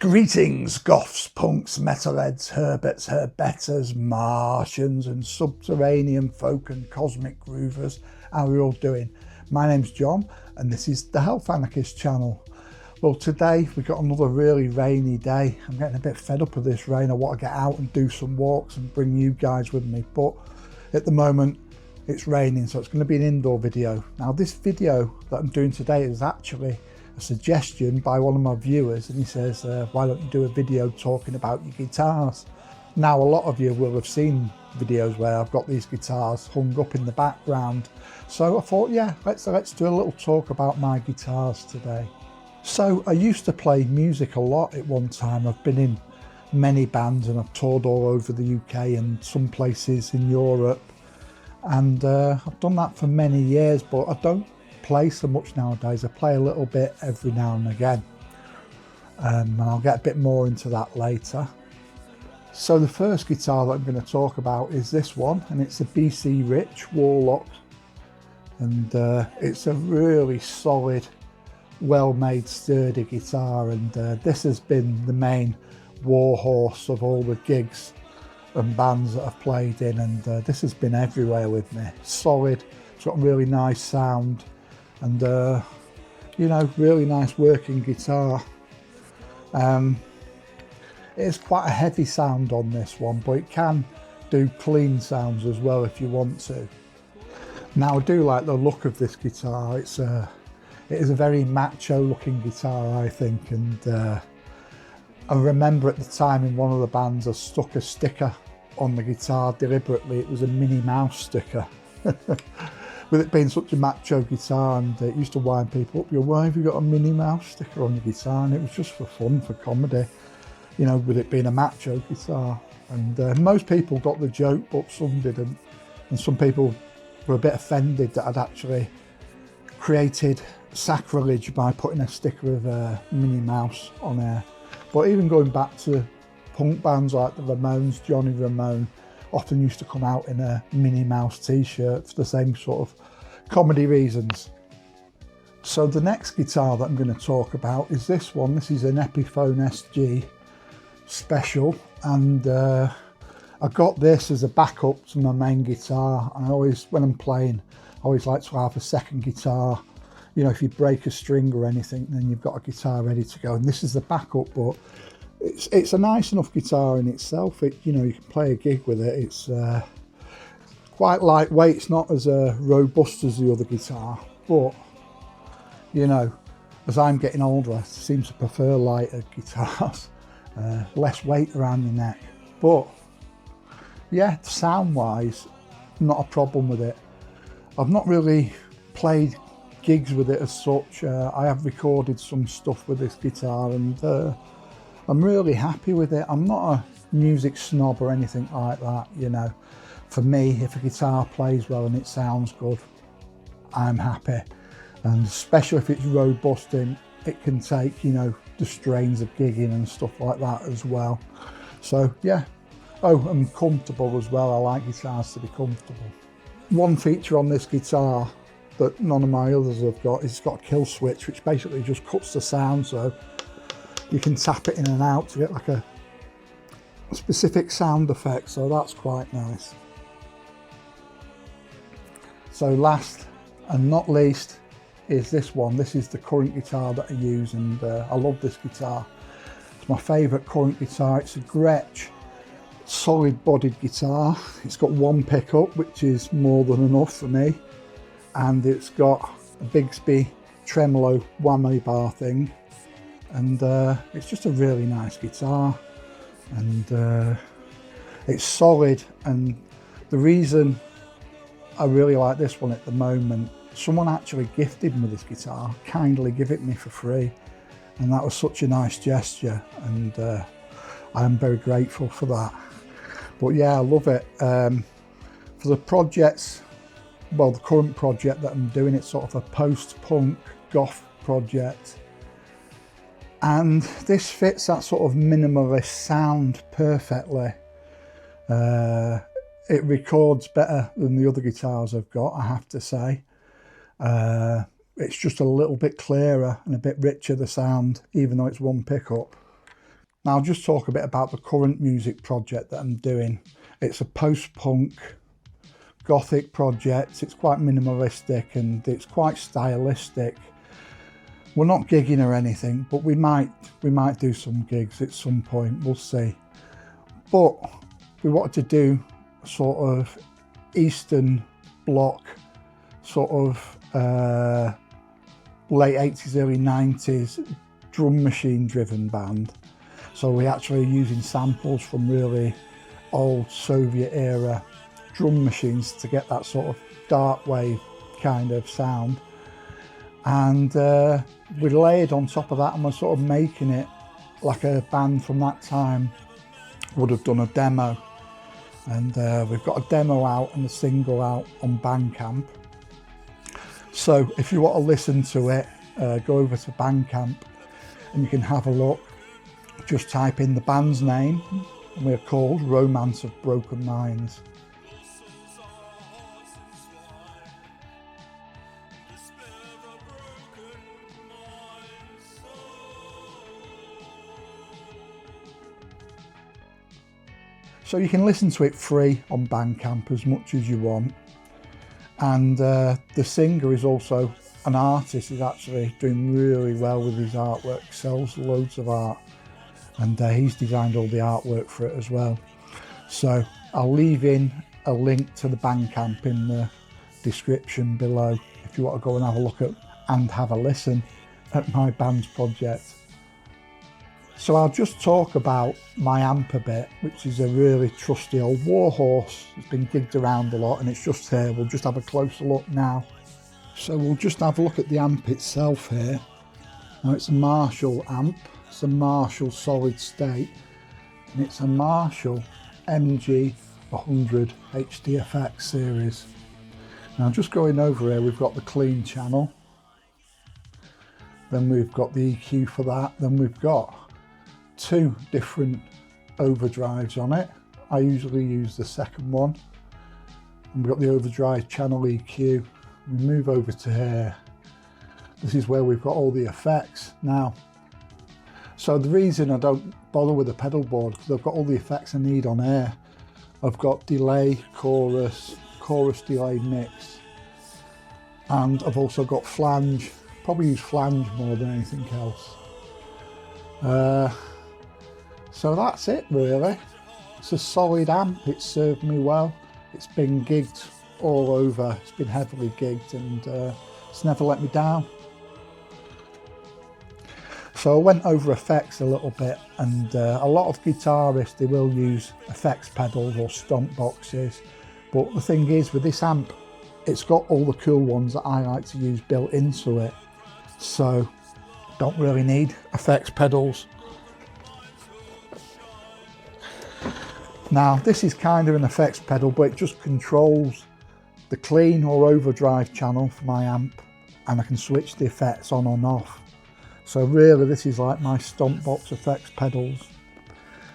Greetings, goths, punks, metalheads, herberts, herbetters, Martians and subterranean folk and cosmic groovers. How are you all doing? My name's John and this is the Health Anarchist channel. Well, today we've got another really rainy day. I'm getting a bit fed up of this rain. I want to get out and do some walks and bring you guys with me, but at the moment it's raining, so it's going to be an indoor video. Now this video that I'm doing today is actually a suggestion by one of my viewers, and he says, why don't you do a video talking about your guitars? Now a lot of you will have seen videos where I've got these guitars hung up in the background, so I thought, yeah, let's do a little talk about my guitars today. So I used to play music a lot at one time. I've been in many bands and I've toured all over the UK and some places in Europe, and I've done that for many years, but I don't play so much nowadays. I play a little bit every now and again, and I'll get a bit more into that later. So the first guitar that I'm going to talk about is this one, and it's a BC Rich Warlock, and it's a really solid, well-made, sturdy guitar, and this has been the main warhorse of all the gigs and bands that I've played in, and this has been everywhere with me. Solid, it's got a really nice sound, and you know, really nice working guitar. It's quite a heavy sound on this one, but it can do clean sounds as well if you want to. Now I do like the look of this guitar. It is a very macho looking guitar, I think, and I remember at the time in one of the bands I stuck a sticker on the guitar deliberately. It was a Minnie Mouse sticker. With it being such a macho guitar, and it used to wind people up, why have you got a Minnie Mouse sticker on your guitar? And it was just for fun, for comedy, you know, with it being a macho guitar. And most people got the joke, but some didn't. And some people were a bit offended that I'd actually created sacrilege by putting a sticker of Minnie Mouse on there. But even going back to punk bands like the Ramones, Johnny Ramone often used to come out in a Minnie Mouse t-shirt for the same sort of comedy reasons. So the next guitar that I'm going to talk about is this one. This is an Epiphone SG special, and I got this as a backup to my main guitar. And I always, when I'm playing, I always like to have a second guitar. You know, if you break a string or anything, then you've got a guitar ready to go. And this is the backup, but it's a nice enough guitar in itself. You know, you can play a gig with it. It's quite lightweight. It's not as robust as the other guitar, but you know, as I'm getting older, I seem to prefer lighter guitars, less weight around your neck. But yeah, sound-wise, not a problem with it. I've not really played gigs with it as such. I have recorded some stuff with this guitar, and I'm really happy with it. I'm not a music snob or anything like that, you know. For me, if a guitar plays well and it sounds good, I'm happy. And especially if it's robust and it can take, you know, the strains of gigging and stuff like that as well. So yeah. Oh, and comfortable as well. I like guitars to be comfortable. One feature on this guitar that none of my others have got is it's got a kill switch, which basically just cuts the sound, so you can tap it in and out to get like a specific sound effect, so that's quite nice. So last and not least is this one. This is the current guitar that I use, and I love this guitar. It's my favourite current guitar. It's a Gretch solid bodied guitar. It's got one pickup, which is more than enough for me, and it's got a Bigsby tremolo whammy bar thing, and it's just a really nice guitar, and it's solid. And the reason I really like this one at the moment, someone actually gifted me this guitar, kindly give it me for free, and that was such a nice gesture, and I am very grateful for that. But yeah, I love it. For the projects, well, the current project that I'm doing, it's sort of a post-punk goth project, and this fits that sort of minimalist sound perfectly. It records better than the other guitars I've got, I have to say. It's just a little bit clearer and a bit richer, the sound, even though it's one pickup. Now I'll just talk a bit about the current music project that I'm doing. It's a post-punk gothic project. It's quite minimalistic and it's quite stylistic. We're not gigging or anything, but we might do some gigs at some point, we'll see. But we wanted to do sort of Eastern Bloc, sort of late 80s, early 90s drum machine driven band. So we actually using samples from really old Soviet era drum machines to get that sort of dark wave kind of sound. And we layered on top of that, and we're sort of making it like a band from that time would have done a demo. And we've got a demo out and a single out on Bandcamp. So if you want to listen to it, go over to Bandcamp and you can have a look. Just type in the band's name, and we're called Romance of Broken Minds. So you can listen to it free on Bandcamp as much as you want. And the singer is also an artist. He's actually doing really well with his artwork, sells loads of art, and he's designed all the artwork for it as well. So I'll leave in a link to the Bandcamp in the description below if you want to go and have a look at and have a listen at my band's project. So I'll just talk about my amp a bit, which is a really trusty old Warhorse. It's been gigged around a lot and it's just here. We'll just have a closer look now. So we'll just have a look at the amp itself here. Now it's a Marshall amp. It's a Marshall solid state, and it's a Marshall MG 100 HDFX series. Now just going over here, we've got the clean channel. Then we've got the EQ for that. Then we've got two different overdrives on it. I usually use the second one. And we've got the overdrive channel EQ. We move over to here. This is where we've got all the effects. Now, so the reason I don't bother with the pedal board, because I've got all the effects I need on air. I've got delay, chorus delay mix, and I've also got flange. Probably use flange more than anything else. So that's it really. It's a solid amp, it's served me well. It's been gigged all over, it's been heavily gigged, and it's never let me down. So I went over effects a little bit, and a lot of guitarists, they will use effects pedals or stomp boxes. But the thing is, with this amp, it's got all the cool ones that I like to use built into it. So don't really need effects pedals. Now this is kind of an effects pedal, but it just controls the clean or overdrive channel for my amp, and I can switch the effects on and off. So really this is like my stomp box effects pedals.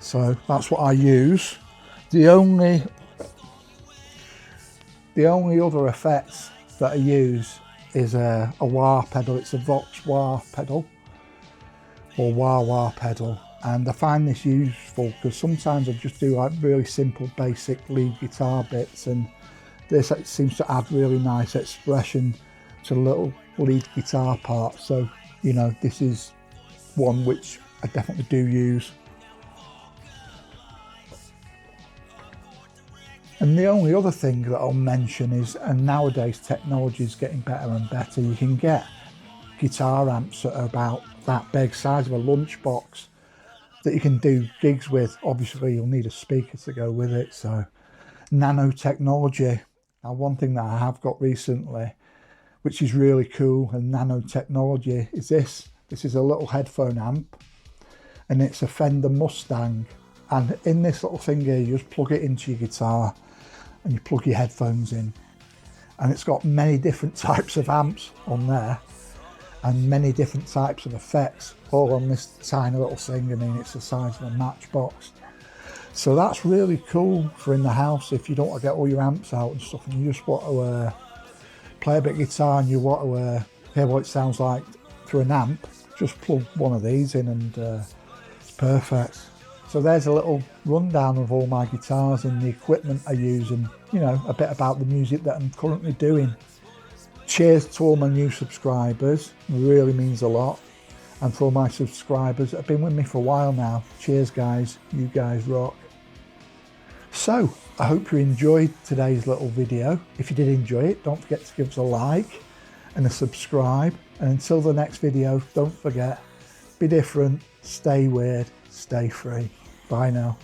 So that's what I use. The only other effects that I use is a wah pedal. It's a Vox wah pedal, or wah pedal. And I find this useful because sometimes I just do like really simple basic lead guitar bits, and this seems to add really nice expression to little lead guitar parts. So, you know, this is one which I definitely do use. And the only other thing that I'll mention is, and nowadays technology is getting better and better, you can get guitar amps that are about that big, size of a lunchbox, that you can do gigs with. Obviously you'll need a speaker to go with it. So nanotechnology. Now one thing that I have got recently, which is really cool, and nanotechnology, is this. This is a little headphone amp, and it's a Fender Mustang. And in this little thing here, you just plug it into your guitar and you plug your headphones in. And it's got many different types of amps on there, and many different types of effects, all on this tiny little thing. I mean, it's the size of a matchbox. So that's really cool for in the house if you don't want to get all your amps out and stuff, and you just want to play a bit of guitar and you want to hear what it sounds like through an amp. Just plug one of these in, and Perfect. So there's a little rundown of all my guitars and the equipment I use, and you know, a bit about the music that I'm currently doing. Cheers to all my new subscribers, it really means a lot. And for all my subscribers that have been with me for a while now, cheers guys, you guys rock. So I hope you enjoyed today's little video. If you did enjoy it, don't forget to give us a like and a subscribe. And until the next video, don't forget, be different, stay weird, stay free. Bye now.